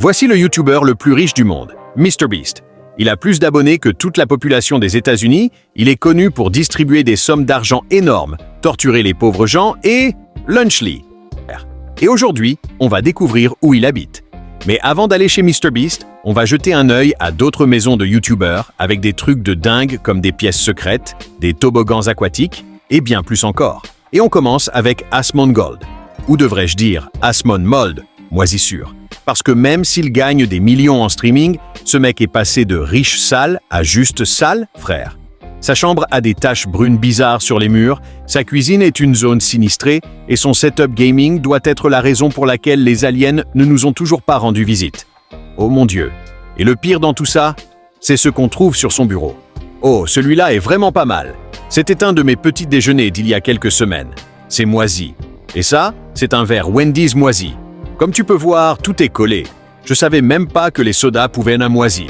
Voici le YouTuber le plus riche du monde, MrBeast. Il a plus d'abonnés que toute la population des États-Unis, il est connu pour distribuer des sommes d'argent énormes, torturer les pauvres gens et lunchly. Et aujourd'hui, on va découvrir où il habite. Mais avant d'aller chez MrBeast, on va jeter un œil à d'autres maisons de YouTubers avec des trucs de dingue comme des pièces secrètes, des toboggans aquatiques et bien plus encore. Et on commence avec Asmongold. Ou devrais-je dire Asmonmold, moisissure. Parce que même s'il gagne des millions en streaming, ce mec est passé de riche sale à juste sale, frère. Sa chambre a des taches brunes bizarres sur les murs, sa cuisine est une zone sinistrée et son setup gaming doit être la raison pour laquelle les aliens ne nous ont toujours pas rendu visite. Oh mon Dieu. Et le pire dans tout ça, c'est ce qu'on trouve sur son bureau. Oh, celui-là est vraiment pas mal. C'était un de mes petits déjeuners d'il y a quelques semaines. C'est moisi. Et ça, c'est un verre Wendy's moisi. Comme tu peux voir, tout est collé. Je savais même pas que les sodas pouvaient en moisir.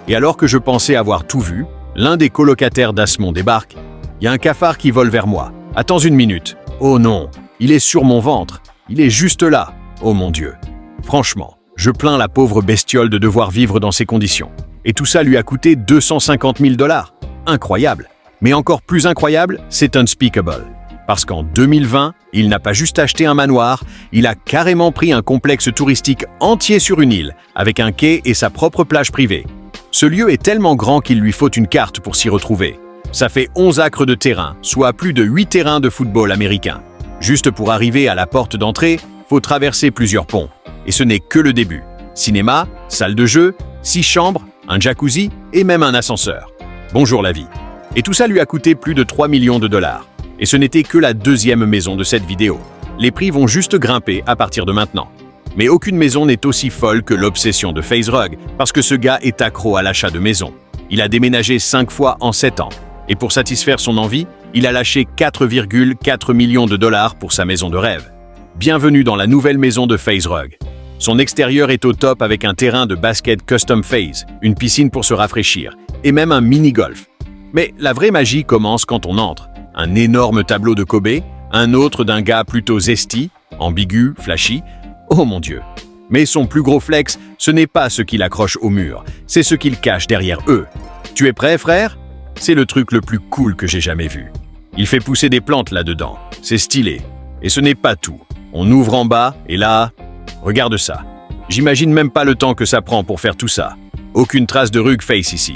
Et alors que je pensais avoir tout vu, l'un des colocataires d'Asmon débarque. Il y a un cafard qui vole vers moi. Attends une minute. Oh non, il est sur mon ventre. Il est juste là. Oh mon Dieu. Franchement, je plains la pauvre bestiole de devoir vivre dans ces conditions. Et tout ça lui a coûté 250 000 $. Incroyable. Mais encore plus incroyable, c'est unspeakable. Parce qu'en 2020, il n'a pas juste acheté un manoir, il a carrément pris un complexe touristique entier sur une île, avec un quai et sa propre plage privée. Ce lieu est tellement grand qu'il lui faut une carte pour s'y retrouver. Ça fait 11 acres de terrain, soit plus de 8 terrains de football américain. Juste pour arriver à la porte d'entrée, faut traverser plusieurs ponts. Et ce n'est que le début. Cinéma, salle de jeu, 6 chambres, un jacuzzi et même un ascenseur. Bonjour la vie. Et tout ça lui a coûté plus de 3 millions de $. Et ce n'était que la deuxième maison de cette vidéo. Les prix vont juste grimper à partir de maintenant. Mais aucune maison n'est aussi folle que l'obsession de FaZe parce que ce gars est accro à l'achat de maisons. Il a déménagé 5 fois en 7 ans. Et pour satisfaire son envie, il a lâché 4,4 millions de $ pour sa maison de rêve. Bienvenue dans la nouvelle maison de FaZe. Son extérieur est au top avec un terrain de basket custom FaZe, une piscine pour se rafraîchir et même un mini-golf. Mais la vraie magie commence quand on entre. Un énorme tableau de Kobe, un autre d'un gars plutôt zesty, ambigu, flashy. Oh mon Dieu. Mais son plus gros flex, ce n'est pas ce qu'il accroche au mur, c'est ce qu'il cache derrière eux. Tu es prêt, frère? C'est le truc le plus cool que j'ai jamais vu. Il fait pousser des plantes là-dedans. C'est stylé. Et ce n'est pas tout. On ouvre en bas, et là... Regarde ça. J'imagine même pas le temps que ça prend pour faire tout ça. Aucune trace de rug face ici.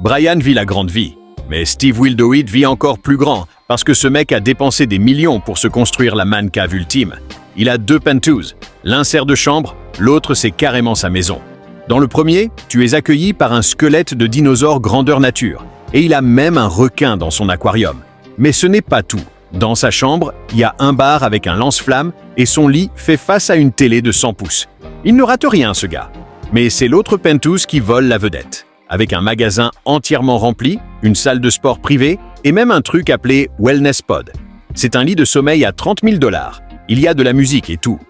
Brian vit la grande vie. Mais Steve Wildoit vit encore plus grand, parce que ce mec a dépensé des millions pour se construire la man cave ultime. Il a 2 penthouses, l'un sert de chambre, l'autre c'est carrément sa maison. Dans le premier, tu es accueilli par un squelette de dinosaure grandeur nature, et il a même un requin dans son aquarium. Mais ce n'est pas tout. Dans sa chambre, il y a un bar avec un lance-flamme, et son lit fait face à une télé de 100 pouces. Il ne rate rien, ce gars. Mais c'est l'autre penthouse qui vole la vedette. Avec un magasin entièrement rempli, une salle de sport privée et même un truc appelé Wellness Pod. C'est un lit de sommeil à 30 000 $. Il y a de la musique et tout.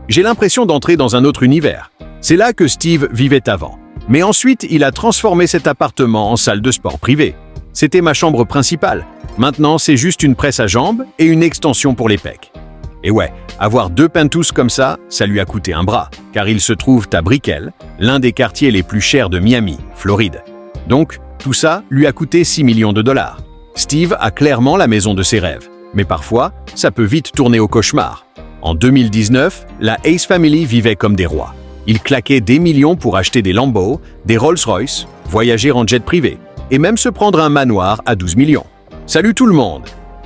J'ai l'impression d'entrer dans un autre univers. C'est là que Steve vivait avant. Mais ensuite, il a transformé cet appartement en salle de sport privée. C'était ma chambre principale. Maintenant, c'est juste une presse à jambes et une extension pour les pecs. Et ouais, avoir 2 penthouses comme ça lui a coûté un bras, car il se trouve à Brickell, l'un des quartiers les plus chers de Miami, Floride. Donc, tout ça lui a coûté 6 millions de $. Steve a clairement la maison de ses rêves, mais parfois, ça peut vite tourner au cauchemar. En 2019, la Ace Family vivait comme des rois. Ils claquaient des millions pour acheter des Lambo, des Rolls-Royce, voyager en jet privé, et même se prendre un manoir à 12 millions. Salut tout le monde!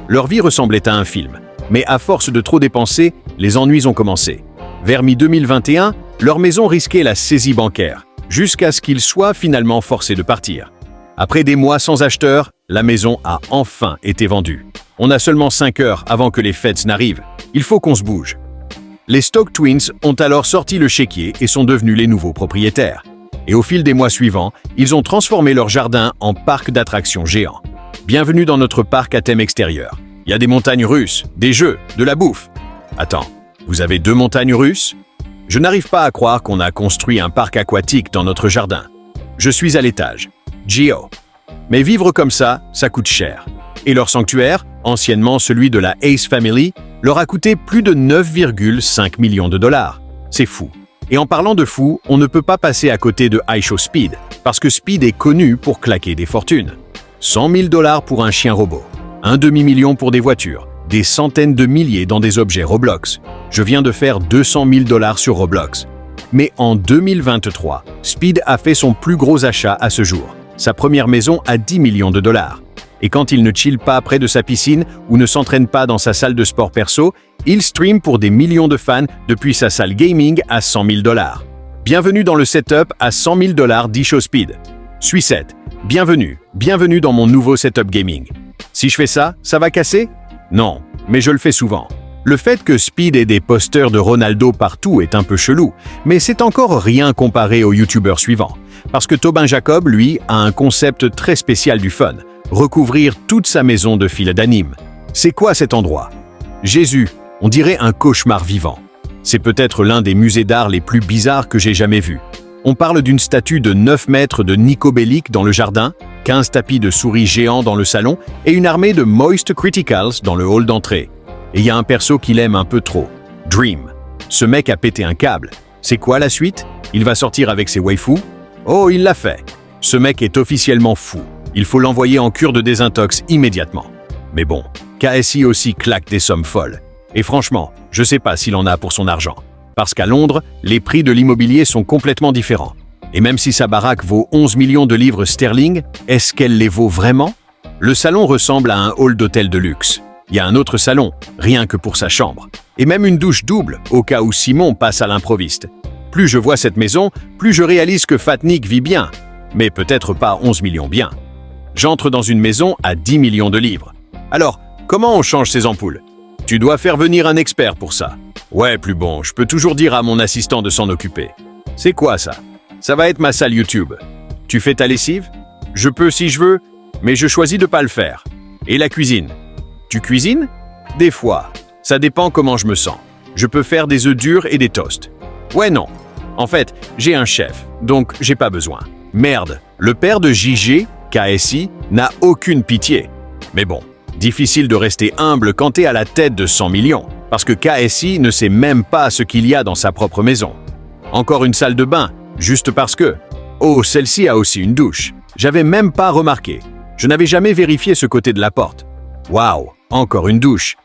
Leur vie ressemblait à un film. Mais à force de trop dépenser, les ennuis ont commencé. Vers mi-2021, leur maison risquait la saisie bancaire, jusqu'à ce qu'ils soient finalement forcés de partir. Après des mois sans acheteur, la maison a enfin été vendue. On a seulement 5 heures avant que les fêtes n'arrivent. Il faut qu'on se bouge. Les Stock Twins ont alors sorti le chéquier et sont devenus les nouveaux propriétaires. Et au fil des mois suivants, ils ont transformé leur jardin en parc d'attractions géant. Bienvenue dans notre parc à thème extérieur. Il y a des montagnes russes, des jeux, de la bouffe. Attends, vous avez 2 montagnes russes? Je n'arrive pas à croire qu'on a construit un parc aquatique dans notre jardin. Je suis à l'étage. Geo. Mais vivre comme ça coûte cher. Et leur sanctuaire, anciennement celui de la Ace Family, leur a coûté plus de 9,5 millions de $. C'est fou. Et en parlant de fou, on ne peut pas passer à côté de iShowSpeed, parce que Speed est connu pour claquer des fortunes. 100 000 $ pour un chien robot, un demi-million pour des voitures, des centaines de milliers dans des objets Roblox. Je viens de faire 200 000 $ sur Roblox. Mais en 2023, Speed a fait son plus gros achat à ce jour, sa première maison à 10 millions de dollars. Et quand il ne chill pas près de sa piscine ou ne s'entraîne pas dans sa salle de sport perso, il stream pour des millions de fans depuis sa salle gaming à 100 000 $. Bienvenue dans le setup à 100 000 $ d'iShowSpeed. Suissette, bienvenue dans mon nouveau setup gaming. Si je fais ça, ça va casser? Non, mais je le fais souvent. Le fait que Speed ait des posters de Ronaldo partout est un peu chelou, mais c'est encore rien comparé aux youtubeurs suivants. Parce que Tobin Jacob, lui, a un concept très spécial du fun, recouvrir toute sa maison de fils d'anime. C'est quoi cet endroit? Jésus, on dirait un cauchemar vivant. C'est peut-être l'un des musées d'art les plus bizarres que j'ai jamais vus. On parle d'une statue de 9 mètres de Nico Bellic dans le jardin, 15 tapis de souris géants dans le salon et une armée de Moist Criticals dans le hall d'entrée. Et il y a un perso qu'il aime un peu trop, Dream. Ce mec a pété un câble. C'est quoi la suite? Il va sortir avec ses waifus? Oh, il l'a fait. Ce mec est officiellement fou. Il faut l'envoyer en cure de désintox immédiatement. Mais bon, KSI aussi claque des sommes folles. Et franchement, je sais pas s'il en a pour son argent. Parce qu'à Londres, les prix de l'immobilier sont complètement différents. Et même si sa baraque vaut 11 millions de livres sterling, est-ce qu'elle les vaut vraiment? Le salon ressemble à un hall d'hôtel de luxe. Il y a un autre salon, rien que pour sa chambre. Et même une douche double, au cas où Simon passe à l'improviste. Plus je vois cette maison, plus je réalise que Fat Nick vit bien. Mais peut-être pas 11 millions bien. J'entre dans une maison à 10 millions de livres. Alors, comment on change ces ampoules? Tu dois faire venir un expert pour ça. Ouais, plus bon, je peux toujours dire à mon assistant de s'en occuper. C'est quoi ça? Ça va être ma salle YouTube. Tu fais ta lessive? Je peux si je veux, mais je choisis de pas le faire. Et la cuisine? Tu cuisines? Des fois. Ça dépend comment je me sens. Je peux faire des œufs durs et des toasts. Ouais, non. En fait, j'ai un chef, donc j'ai pas besoin. Merde, le père de JG, KSI, n'a aucune pitié. Mais bon, difficile de rester humble quand t'es à la tête de 100 millions, parce que KSI ne sait même pas ce qu'il y a dans sa propre maison. Encore une salle de bain, juste parce que... Oh, celle-ci a aussi une douche. J'avais même pas remarqué. Je n'avais jamais vérifié ce côté de la porte. Waouh, encore une douche.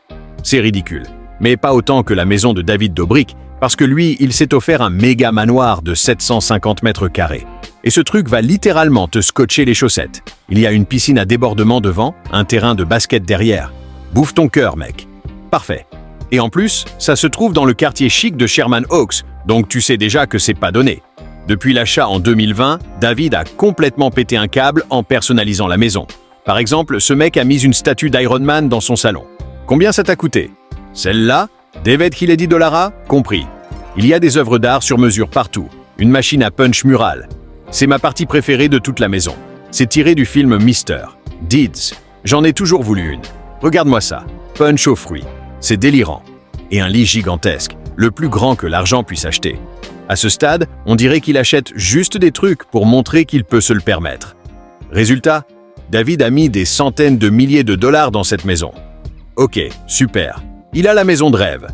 C'est ridicule. Mais pas autant que la maison de David Dobrik, parce que lui, il s'est offert un méga manoir de 750 mètres carrés. Et ce truc va littéralement te scotcher les chaussettes. Il y a une piscine à débordement devant, un terrain de basket derrière. Bouffe ton cœur, mec. Parfait. Et en plus, ça se trouve dans le quartier chic de Sherman Oaks, donc tu sais déjà que c'est pas donné. Depuis l'achat en 2020, David a complètement pété un câble en personnalisant la maison. Par exemple, ce mec a mis une statue d'Iron Man dans son salon. Combien ça t'a coûté? Celle-là, David Hiledi Dollara, compris. Il y a des œuvres d'art sur mesure partout. Une machine à punch murale. C'est ma partie préférée de toute la maison. C'est tiré du film Mister. Deeds. J'en ai toujours voulu une. Regarde-moi ça. Punch aux fruits. C'est délirant. Et un lit gigantesque, le plus grand que l'argent puisse acheter. À ce stade, on dirait qu'il achète juste des trucs pour montrer qu'il peut se le permettre. Résultat, David a mis des centaines de milliers de dollars dans cette maison. Ok, super. Il a la maison de rêve.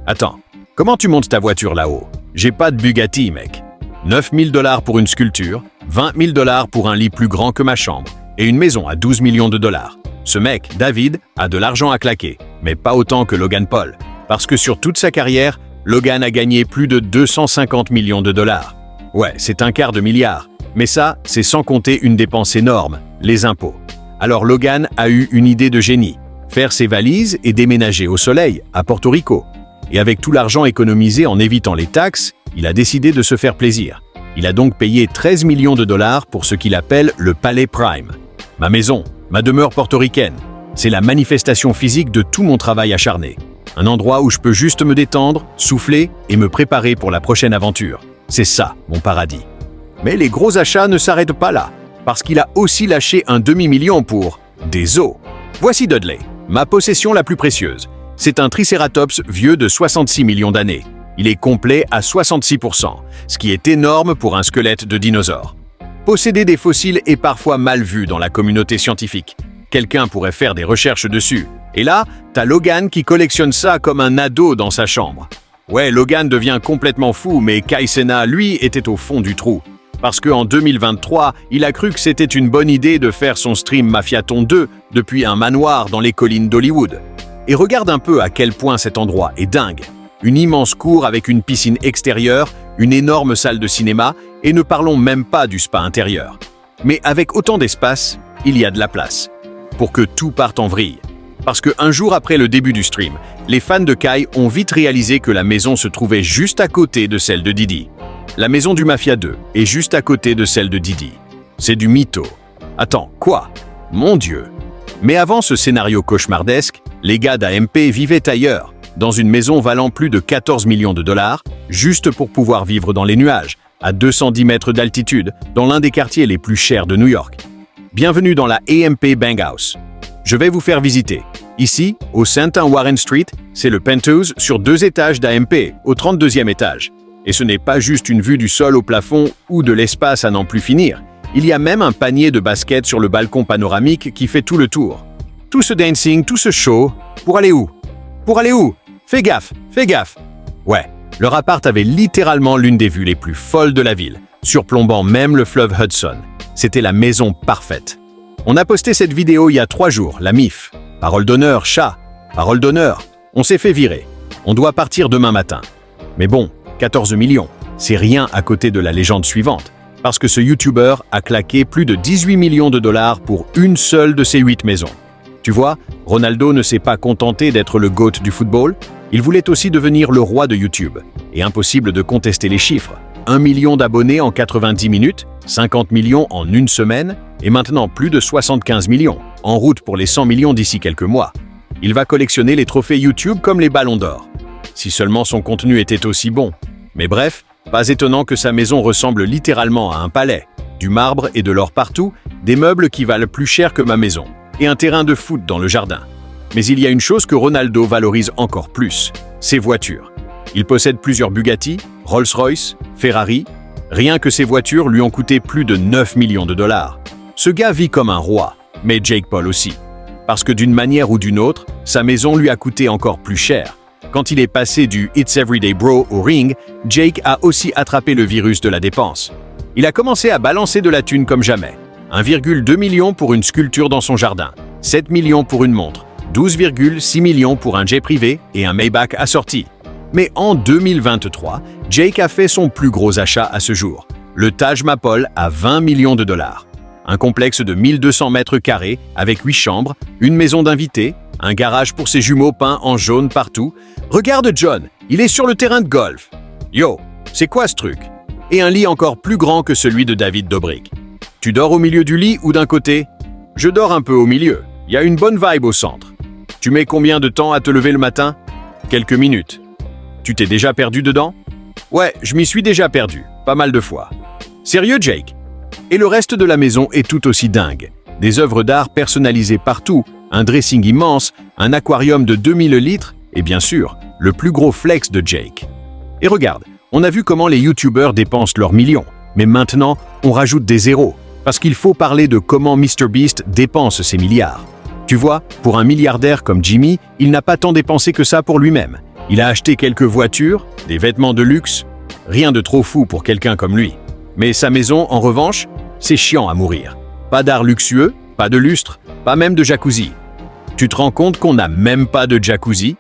Attends, comment tu montes ta voiture là-haut? J'ai pas de Bugatti, mec. 9 000 $ pour une sculpture, 20 000 $ pour un lit plus grand que ma chambre, et une maison à 12 millions de dollars. Ce mec, David, a de l'argent à claquer, mais pas autant que Logan Paul. Parce que sur toute sa carrière, Logan a gagné plus de 250 millions de dollars. Ouais, c'est un quart de milliard. Mais ça, c'est sans compter une dépense énorme, les impôts. Alors Logan a eu une idée de génie. Faire ses valises et déménager au soleil, à Porto Rico. Et avec tout l'argent économisé en évitant les taxes, il a décidé de se faire plaisir. Il a donc payé 13 millions de dollars pour ce qu'il appelle le Palais Prime. Ma maison, ma demeure portoricaine, c'est la manifestation physique de tout mon travail acharné. Un endroit où je peux juste me détendre, souffler et me préparer pour la prochaine aventure. C'est ça, mon paradis. Mais les gros achats ne s'arrêtent pas là, parce qu'il a aussi lâché un demi-million pour des os. Voici Dudley, ma possession la plus précieuse. C'est un Triceratops vieux de 66 millions d'années. Il est complet à 66%, ce qui est énorme pour un squelette de dinosaure. Posséder des fossiles est parfois mal vu dans la communauté scientifique. Quelqu'un pourrait faire des recherches dessus. Et là, t'as Logan qui collectionne ça comme un ado dans sa chambre. Ouais, Logan devient complètement fou, mais Kai Cenat, lui, était au fond du trou. Parce qu'en 2023, il a cru que c'était une bonne idée de faire son stream Mafiaton 2 depuis un manoir dans les collines d'Hollywood. Et regarde un peu à quel point cet endroit est dingue. Une immense cour avec une piscine extérieure, une énorme salle de cinéma, et ne parlons même pas du spa intérieur. Mais avec autant d'espace, il y a de la place. Pour que tout parte en vrille. Parce qu'un jour après le début du stream, les fans de Kai ont vite réalisé que la maison se trouvait juste à côté de celle de Diddy. La maison du Mafia 2 est juste à côté de celle de Diddy. C'est du mytho. Attends, quoi? Mon Dieu! Mais avant ce scénario cauchemardesque, les gars d'AMP vivaient ailleurs, dans une maison valant plus de 14 millions de dollars, juste pour pouvoir vivre dans les nuages, à 210 mètres d'altitude, dans l'un des quartiers les plus chers de New York. Bienvenue dans la AMP Bang House. Je vais vous faire visiter. Ici, au St. Warren Street, c'est le penthouse sur 2 étages d'AMP, au 32e étage. Et ce n'est pas juste une vue du sol au plafond ou de l'espace à n'en plus finir. Il y a même un panier de basket sur le balcon panoramique qui fait tout le tour. Tout ce dancing, tout ce show, pour aller où? Pour aller où? Fais gaffe, fais gaffe. Ouais, leur appart avait littéralement l'une des vues les plus folles de la ville, surplombant même le fleuve Hudson. C'était la maison parfaite. On a posté cette vidéo il y a 3 jours, la MIF. Parole d'honneur, chat. Parole d'honneur. On s'est fait virer. On doit partir demain matin. Mais bon, 14 millions, c'est rien à côté de la légende suivante. Parce que ce YouTuber a claqué plus de 18 millions de dollars pour une seule de ses 8 maisons. Tu vois, Ronaldo ne s'est pas contenté d'être le GOAT du football, il voulait aussi devenir le roi de YouTube. Et impossible de contester les chiffres. 1 million d'abonnés en 90 minutes, 50 millions en une semaine, et maintenant plus de 75 millions, en route pour les 100 millions d'ici quelques mois. Il va collectionner les trophées YouTube comme les ballons d'or. Si seulement son contenu était aussi bon. Mais bref, pas étonnant que sa maison ressemble littéralement à un palais. Du marbre et de l'or partout, des meubles qui valent plus cher que ma maison, et un terrain de foot dans le jardin. Mais il y a une chose que Ronaldo valorise encore plus, ses voitures. Il possède plusieurs Bugatti, Rolls-Royce, Ferrari. Rien que ces voitures lui ont coûté plus de 9 millions de dollars. Ce gars vit comme un roi, mais Jake Paul aussi. Parce que d'une manière ou d'une autre, sa maison lui a coûté encore plus cher. Quand il est passé du It's Everyday Bro au ring, Jake a aussi attrapé le virus de la dépense. Il a commencé à balancer de la thune comme jamais. 1,2 million pour une sculpture dans son jardin, 7 millions pour une montre, 12,6 millions pour un jet privé et un Maybach assorti. Mais en 2023, Jake a fait son plus gros achat à ce jour, le Taj Mahal à 20 millions de dollars. Un complexe de 1200 mètres carrés avec 8 chambres, une maison d'invités, un garage pour ses jumeaux peints en jaune partout. Regarde John, il est sur le terrain de golf. Yo, c'est quoi ce truc? Et un lit encore plus grand que celui de David Dobrik. Tu dors au milieu du lit ou d'un côté? Je dors un peu au milieu. Il y a une bonne vibe au centre. Tu mets combien de temps à te lever le matin? Quelques minutes. Tu t'es déjà perdu dedans? Ouais, je m'y suis déjà perdu, pas mal de fois. Sérieux, Jake? Et le reste de la maison est tout aussi dingue. Des œuvres d'art personnalisées partout, un dressing immense, un aquarium de 2000 litres et bien sûr, le plus gros flex de Jake. Et regarde, on a vu comment les youtubeurs dépensent leurs millions, mais maintenant, on rajoute des zéros, parce qu'il faut parler de comment MrBeast dépense ses milliards. Tu vois, pour un milliardaire comme Jimmy, il n'a pas tant dépensé que ça pour lui-même. Il a acheté quelques voitures, des vêtements de luxe, rien de trop fou pour quelqu'un comme lui. Mais sa maison, en revanche, c'est chiant à mourir. Pas d'art luxueux, pas de lustre, pas même de jacuzzi. Tu te rends compte qu'on n'a même pas de jacuzzi?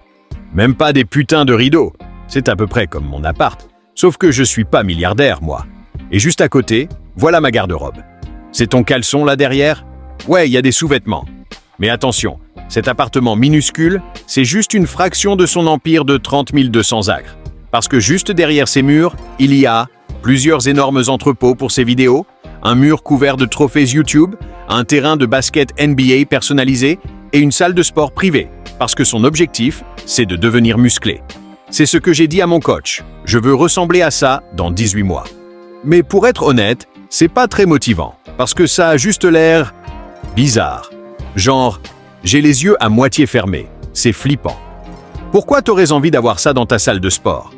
Même pas des putains de rideaux. C'est à peu près comme mon appart. Sauf que je suis pas milliardaire, moi. Et juste à côté, voilà ma garde-robe. C'est ton caleçon là derrière? Ouais, il y a des sous-vêtements. Mais attention, cet appartement minuscule, c'est juste une fraction de son empire de 30 200 acres. Parce que juste derrière ces murs, il y a plusieurs énormes entrepôts pour ses vidéos, un mur couvert de trophées YouTube, un terrain de basket NBA personnalisé et une salle de sport privée. Parce que son objectif, c'est de devenir musclé. C'est ce que j'ai dit à mon coach. Je veux ressembler à ça dans 18 mois. Mais pour être honnête, c'est pas très motivant. Parce que ça a juste l'air bizarre. Genre, j'ai les yeux à moitié fermés. C'est flippant. Pourquoi t'aurais envie d'avoir ça dans ta salle de sport?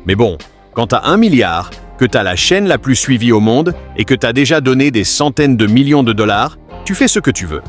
Mais bon, quand t'as 1 milliard, que t'as la chaîne la plus suivie au monde et que t'as déjà donné des centaines de millions de dollars, tu fais ce que tu veux.